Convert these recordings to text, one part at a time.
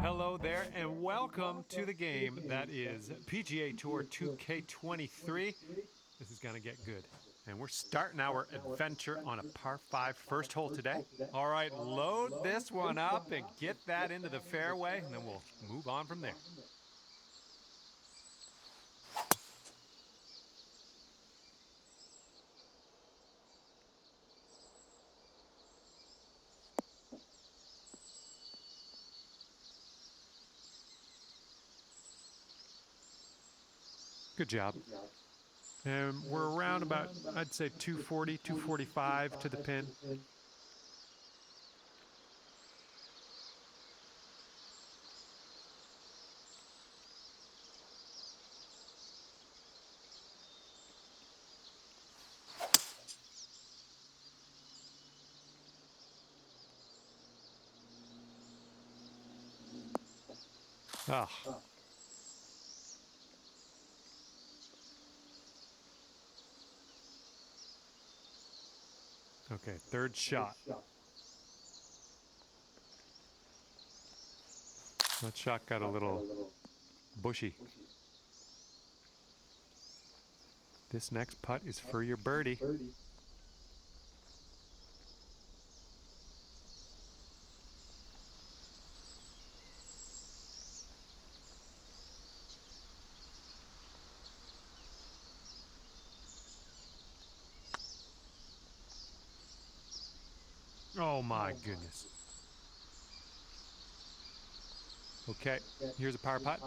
Hello there, and welcome to the game that is PGA Tour 2K23. This is going to get good. And we're starting our adventure on a par 5 first hole today. All right, load this one up and get that into the fairway, and then we'll move on from there. Good job. And we're around about, I'd say 240, 245 to the pin. Ah. Okay, third shot. That shot got a little bushy. This next putt is for your birdie. Oh my goodness. Okay, here's a par putt.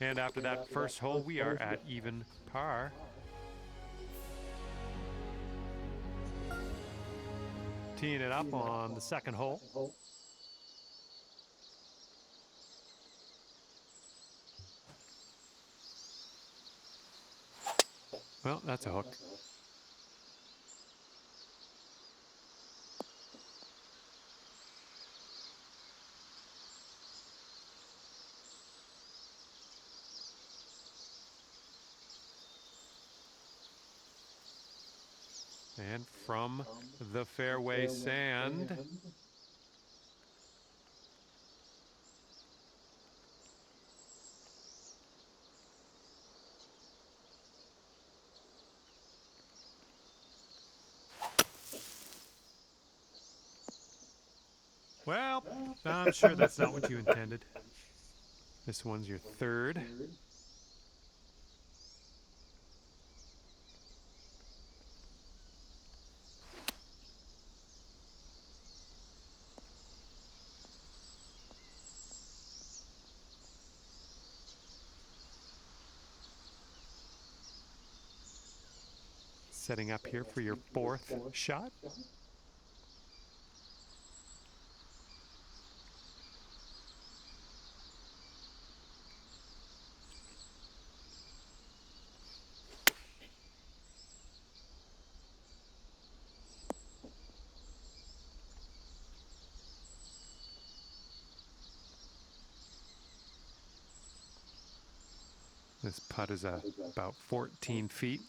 And after that first hole, we are at even par. Teeing it up on the second hole. Well, that's a hook. And from the fairway sand. Well, I'm sure that's not what you intended. This one's your third. Setting up here for your fourth shot. This putt is about 14 feet.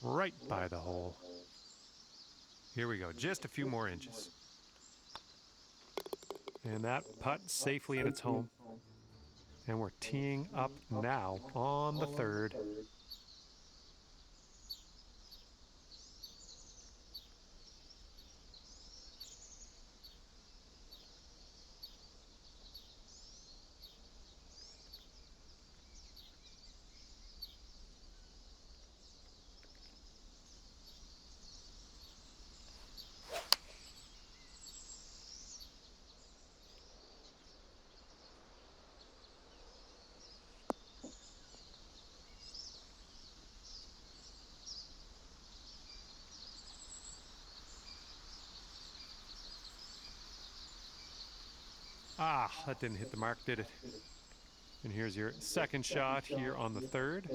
Right by the hole. Here we go, just a few more inches. And that putt safely in its home. And we're teeing up now on the third. Ah, that didn't hit the mark, did it? And here's your second shot here on the third.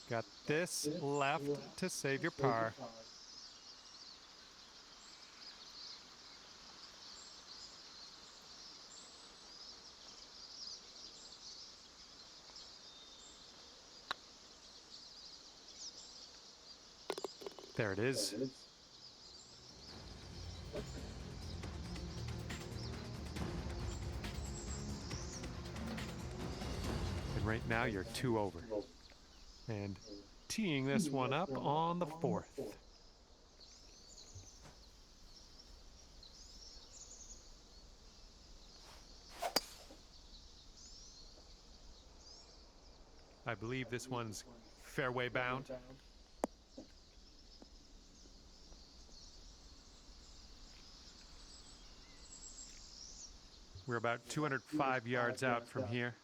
Got this left to save your par. There it is. And right now you're 2 over. And teeing this one up on the 4th. I believe this one's fairway bound. We're about 205 yards out from here.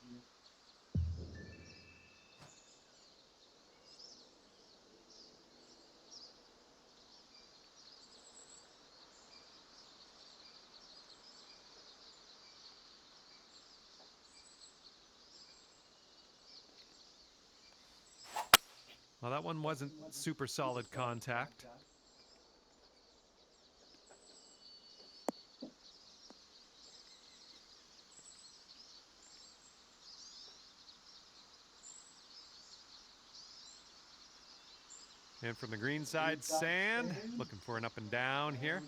Well, that one wasn't super solid contact. And from the green side, sand. Looking for an up and down here.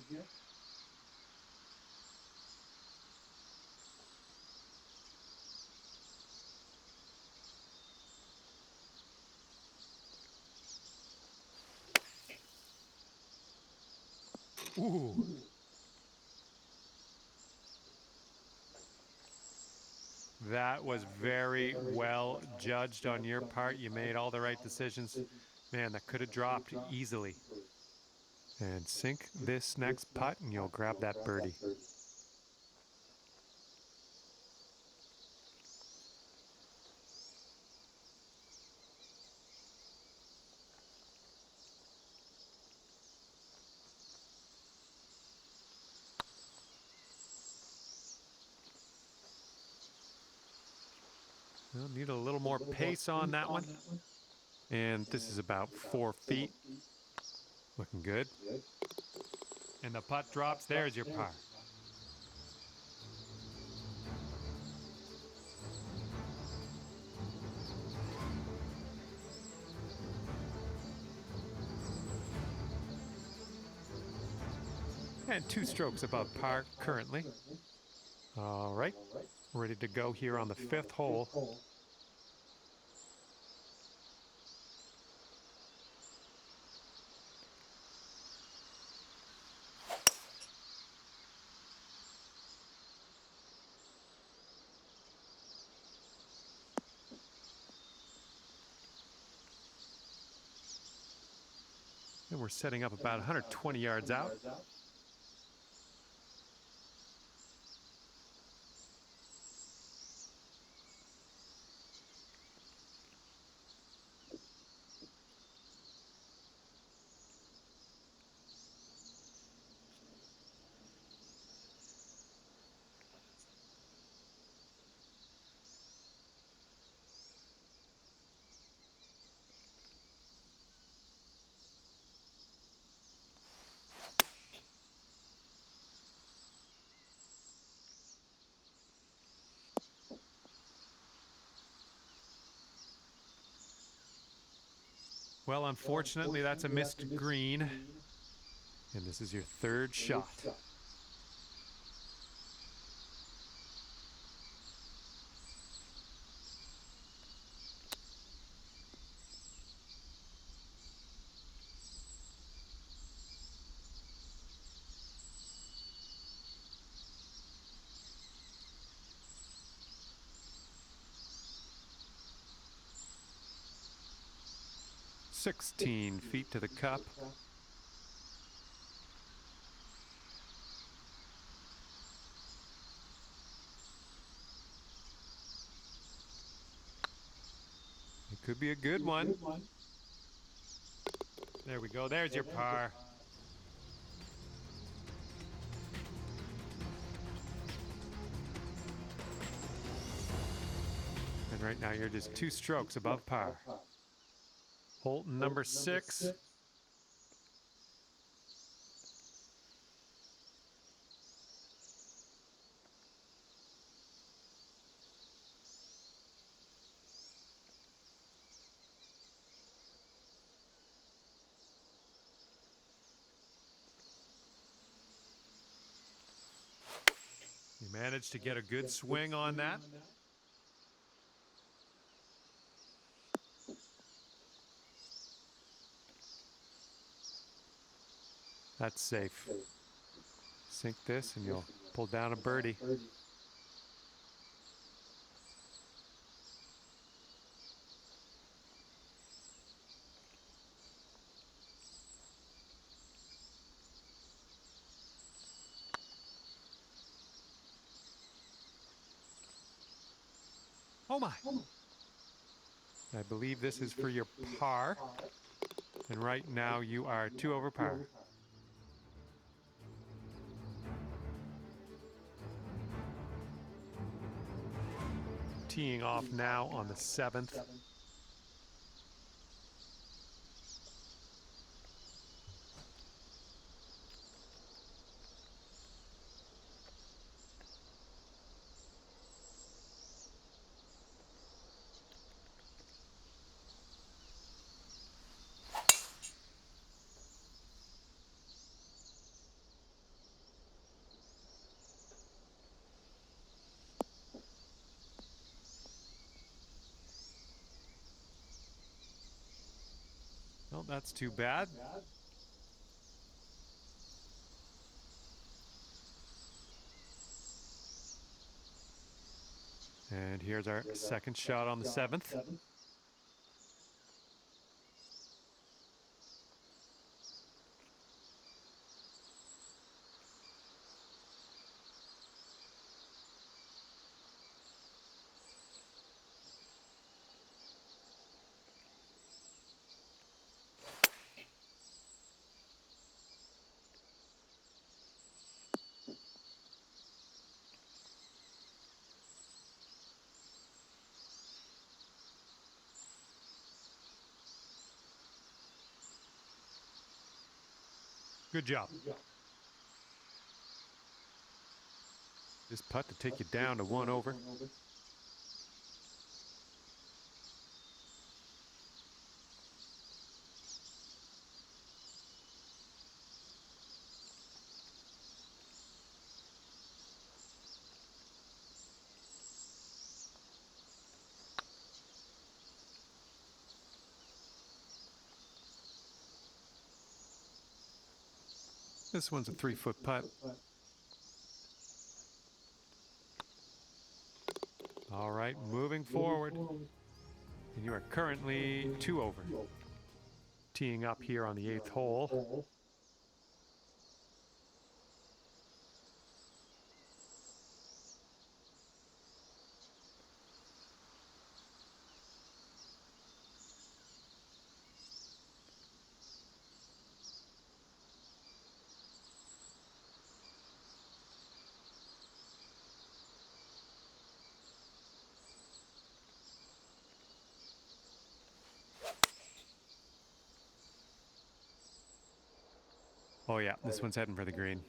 Ooh. That was very well judged on your part. You made all the right decisions. Man, that could have dropped easily. And sink this next putt and you'll grab that birdie. Well, need a little more pace on that one. And this is about 4 feet. Looking good. And the putt drops. There's your par. And 2 strokes above par currently. All right. Ready to go here on the 5th hole. And we're setting up about 120 yards out. Well, unfortunately, that's a missed green. And this is your 3rd shot. "16 feet to the cup." It could be a good one. There we go. There's your par. And right now you're just 2 strokes above par. Hole number 6. You managed to get a good swing on that. That's safe. Sink this and you'll pull down a birdie. Oh my! I believe this is for your par. And right now you are 2 over par. Teeing off now on the 7th. Well, that's too bad. And here's our second shot on the 7th. Good job. This putt to take you down to 1 over. This one's a 3-foot putt. All right, moving forward. And you are currently 2 over. Teeing up here on the 8th hole. Oh yeah, this one's heading for the green.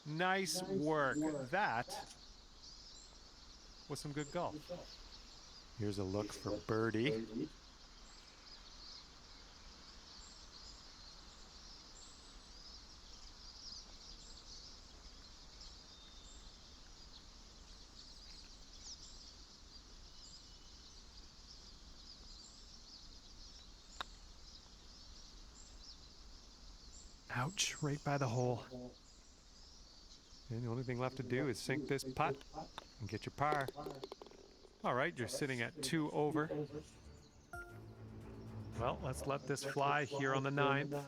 Nice work. That was some good golf. Here's a look for birdie. Ouch, right by the hole. And the only thing left to do is sink this putt and get your par. All right, you're sitting at 2 over. Well, let's let this fly here on the 9th.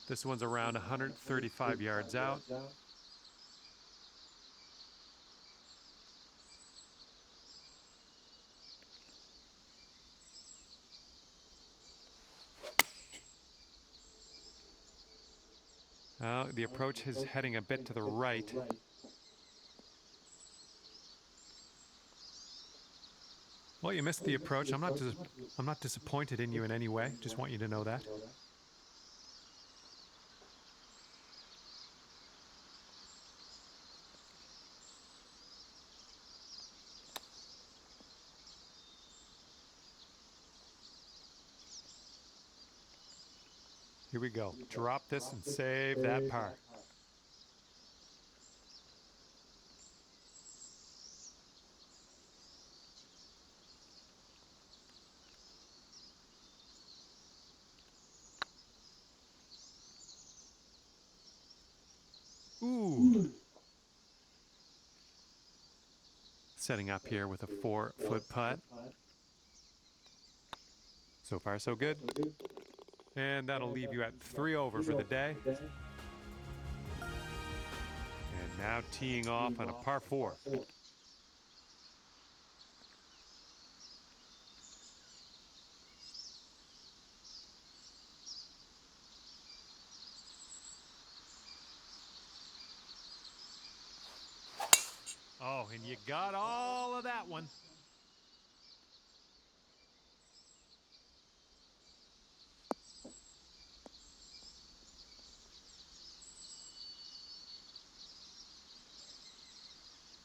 This one's around 135 yards out. The approach is heading a bit to the right. Well, you missed the approach. I'm not disappointed in you in any way. Just want you to know that. Here we go. Drop this and save that par. Ooh. Setting up here with a 4-foot putt. So far, so good. And that'll leave you at 3 over for the day. And now teeing off on a par 4. Oh, and you got all of that one.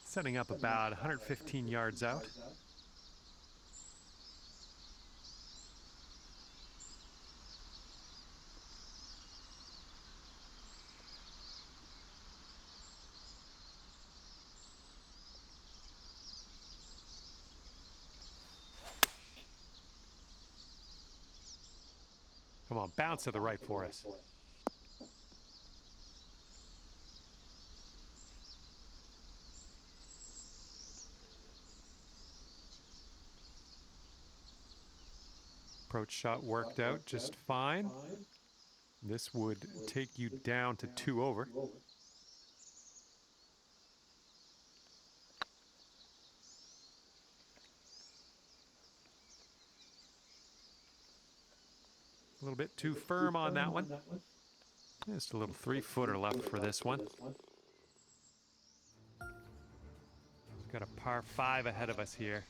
Setting up about 115 yards out. Come on, bounce to the right for us. Approach shot worked out just fine. This would take you down to 2 over. A little bit too firm on that one. Just a little 3-footer left for this one. Got a par 5 ahead of us here.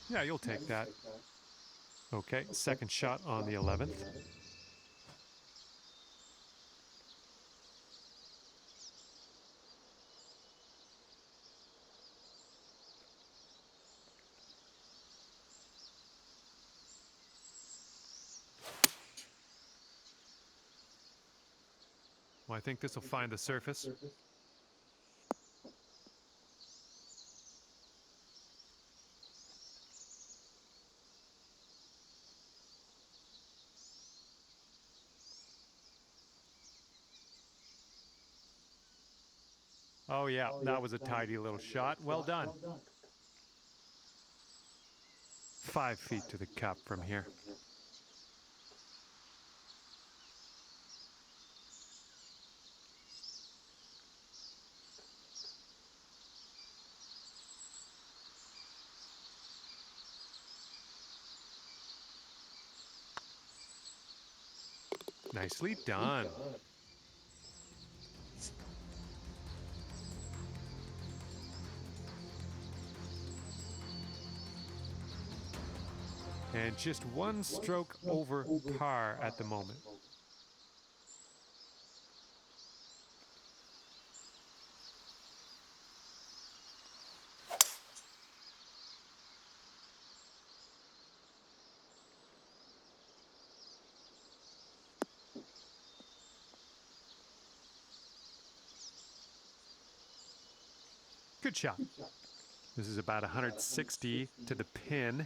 Yeah, you'll take that. Okay, second shot on the 11th. Well, I think this will find the surface. Oh yeah, that was a tidy little shot. Well done. 5 feet to the cup from here. Nicely done. And just 1 stroke over par at the moment. Good shot. This is about 160 to the pin.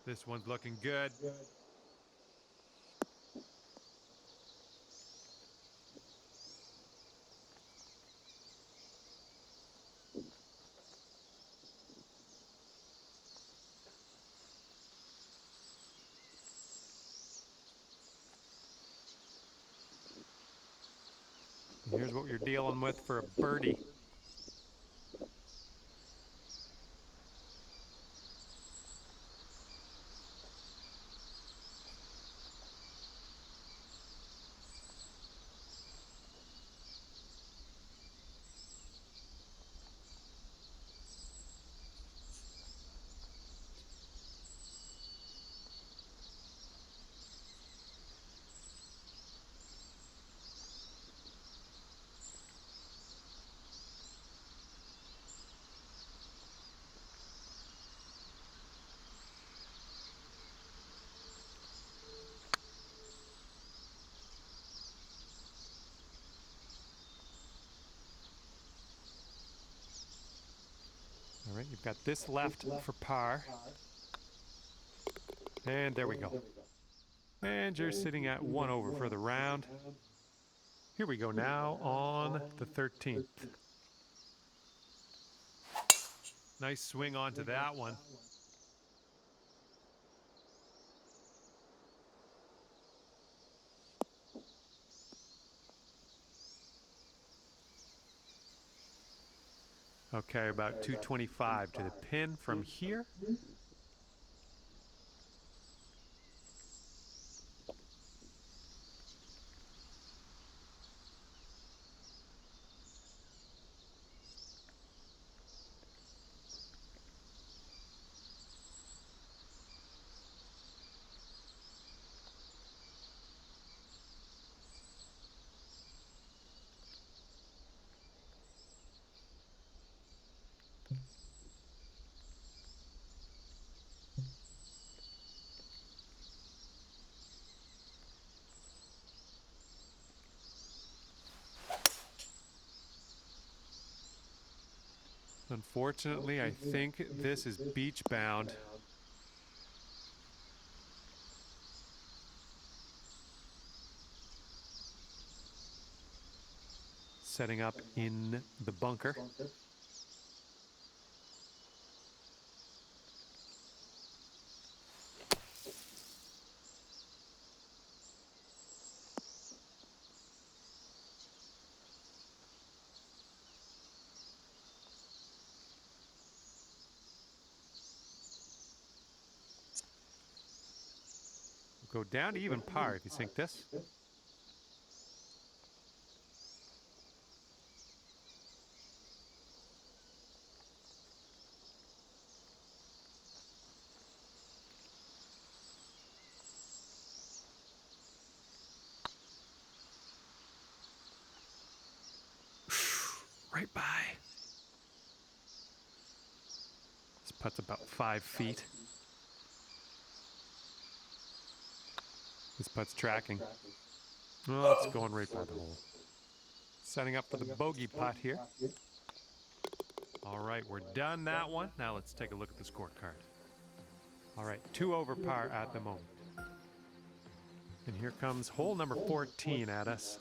This one's looking good. And here's what you're dealing with for a birdie. All right, you've got this left for par. And there we go. And you're sitting at 1 over for the round. Here we go now on the 13th. Nice swing onto that one. Okay, about 225 to the pin from here. Unfortunately, I think this is beach bound. Setting up in the bunker. Go down to even par if you sink this. Right by. This putt's about 5 feet. This putt's tracking. Oh, it's going right by the hole. Setting up for the bogey putt here. All right, we're done that one. Now let's take a look at the scorecard. All right, 2 over par at the moment. And here comes hole number 14 at us.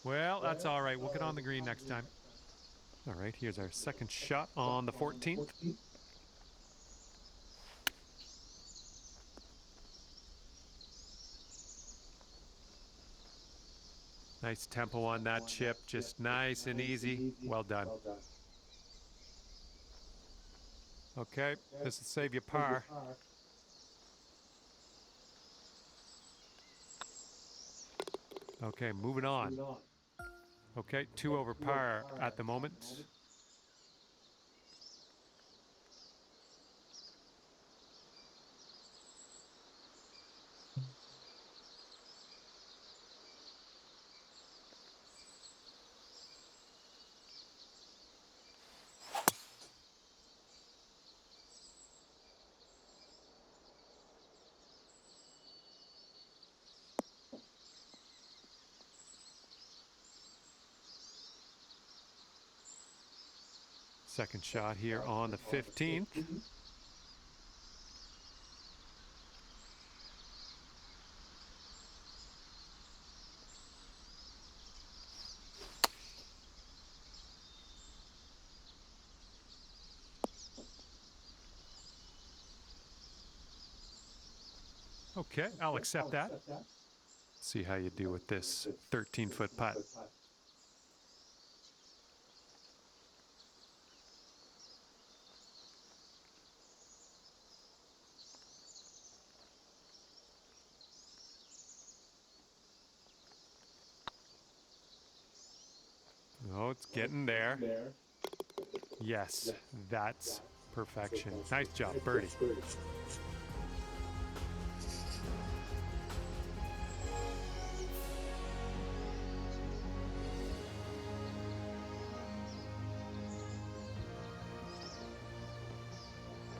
Well, that's all right. We'll get on the green next time. All right, here's our second shot on the 14th. Nice tempo on that chip, just nice and easy. Well done. Okay, this will save you par. Okay, moving on. Okay, 2 over par at the moment. Second shot here on the 15th. Okay, I'll accept that. See how you do with this 13-foot putt. Oh, it's getting there. Yes, that's perfection. Nice job, birdie.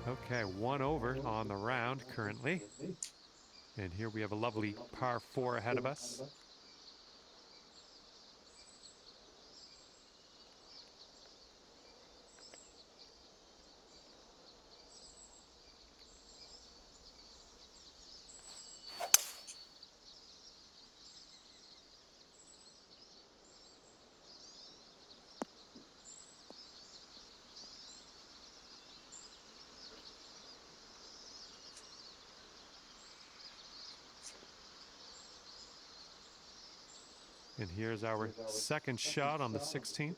Okay, 1 over on the round currently. And here we have a lovely par 4 ahead of us. And here's our second shot on the 16th.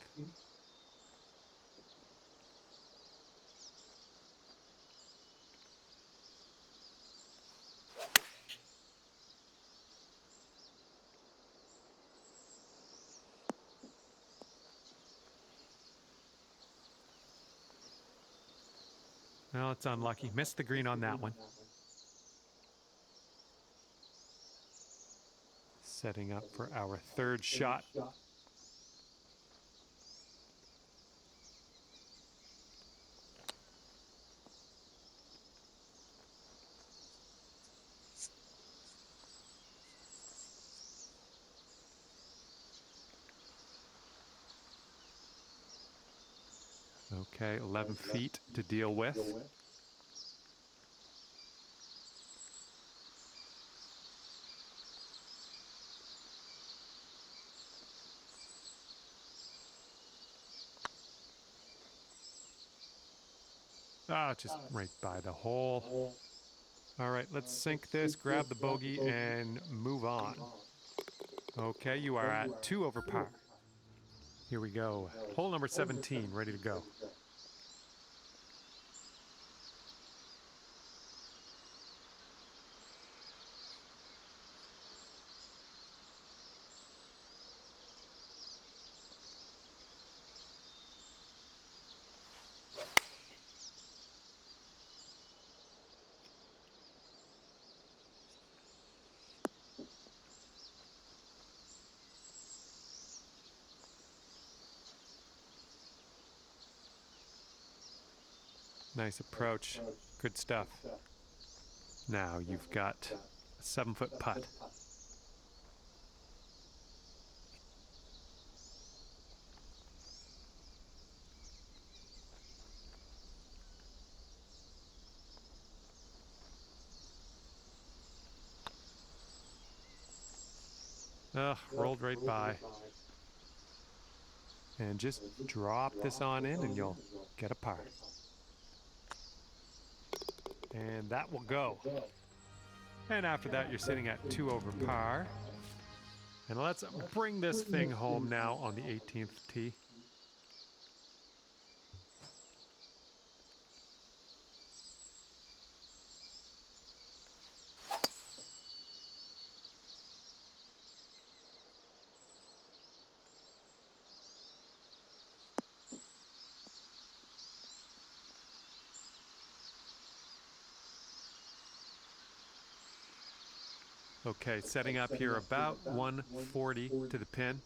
Well, it's unlucky. Missed the green on that one. Setting up for our third shot. Okay, 11 feet to deal with. Ah, just right by the hole. All right, let's sink this, grab the bogey, and move on. Okay, you are at 2 over par. Here we go. Hole number 17, ready to go. Nice approach. Good stuff. Now you've got a 7-foot putt. Ugh, rolled right by. And just drop this on in and you'll get a par. And that will go. And after that, you're sitting at 2 over par. And let's bring this thing home now on the 18th tee. Okay, setting up here about 140 to the pin.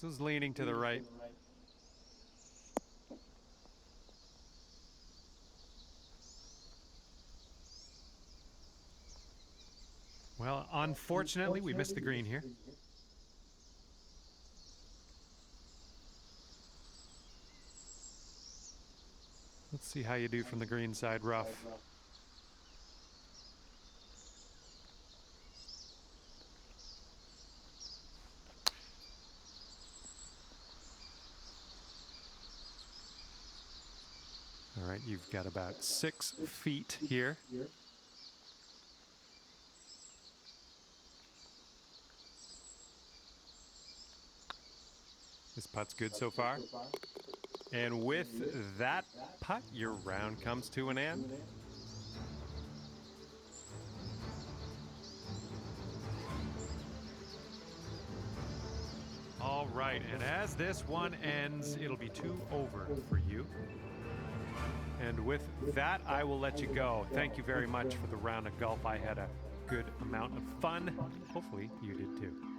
This is leaning to the right. Well, unfortunately, we missed the green here. Let's see how you do from the green side rough. All right, you've got about 6 feet here. This putt's good so far. And with that putt, your round comes to an end. All right, and as this one ends, it'll be 2 over for you. And with that, I will let you go. Thank you very much for the round of golf. I had a good amount of fun. Hopefully you did too.